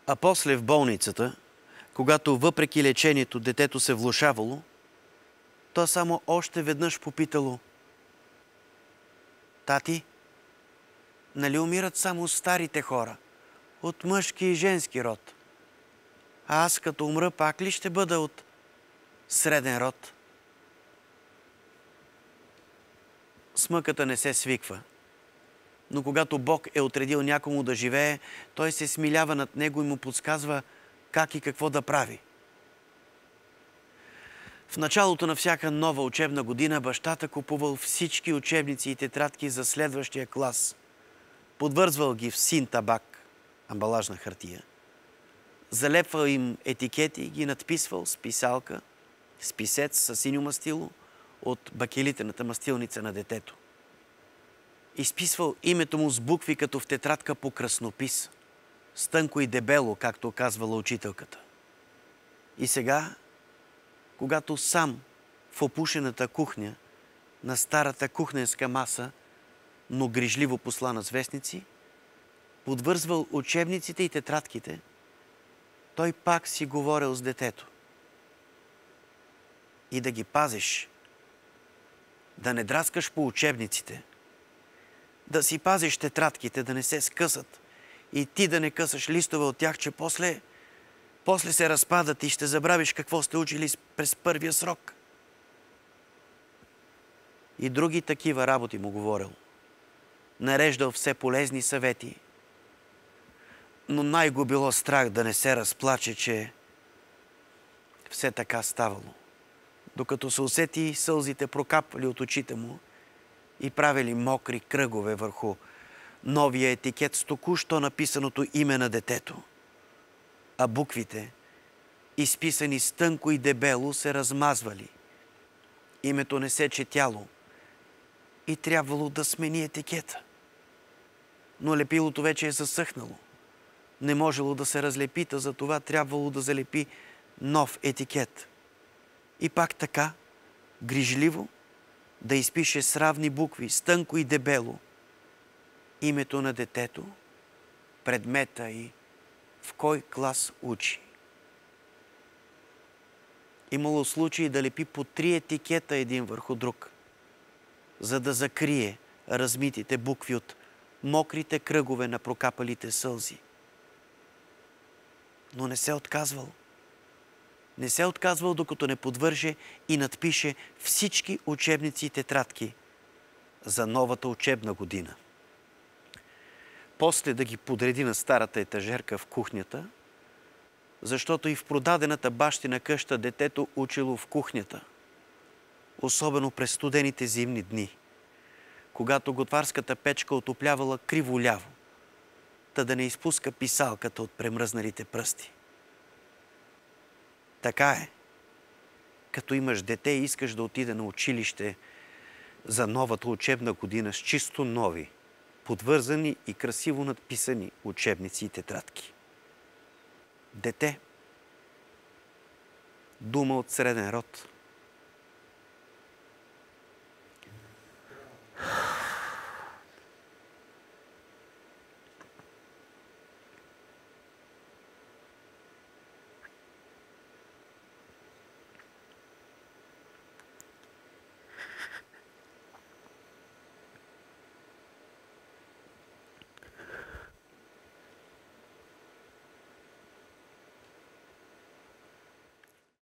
А после в болницата, когато въпреки лечението детето се влошавало, то само още веднъж попитало: тати, нали умират само старите хора от мъжки и женски род? А аз като умра пак ли ще бъда от среден род? Смъката не се свиква, но когато Бог е отредил някому да живее, той се смилява над него и му подсказва как и какво да прави. В началото на всяка нова учебна година бащата купувал всички учебници и тетрадки за следващия клас. Подвързвал ги в син табак, амбалажна хартия. Залепвал им етикети и ги надписвал с писалка, с писец, с синьо мастило от бакелитената мастилница на детето. Изписвал името му с букви като в тетрадка по краснопис, с тънко и дебело, както казвала учителката. И сега, когато сам в опушената кухня, на старата кухненска маса, но грижливо послана с вестници, подвързвал учебниците и тетрадките, той пак си говорил с детето. И да ги пазиш, да не драскаш по учебниците, да си пазиш тетрадките, да не се скъсат и ти да не късаш листове от тях, че после се разпадат и ще забравиш какво сте учили през първия срок. И други такива работи му говорил. Нареждал все полезни съвети, но най-го било страх да не се разплаче, че все така ставало. Докато се усети сълзите прокапали от очите му и правили мокри кръгове върху новия етикет с току-що написаното име на детето. А буквите, изписани с тънко и дебело, се размазвали. Името не се четяло и трябвало да смени етикета. Но лепилото вече е засъхнало. Не можело да се разлепи, за това трябвало да залепи нов етикет. И пак така, грижливо, да изпише с равни букви, с тънко и дебело, името на детето, предмета и в кой клас учи. Имало случаи да лепи по 3 етикета един върху друг, за да закрие размитите букви от мокрите кръгове на прокапалите сълзи. Но не се отказвал. Не се отказвал, докато не подвърже и надпише всички учебници и тетрадки за новата учебна година. После да ги подреди на старата етажерка в кухнята, защото и в продадената бащина къща детето учило в кухнята, особено през студените зимни дни, когато готварската печка отоплявала криво-ляво, та да не изпуска писалката от премръзналите пръсти. Така е. Като имаш дете и искаш да отиде на училище за новата учебна година с чисто нови, подвързани и красиво надписани учебници и тетрадки. Дете. Дума от среден род.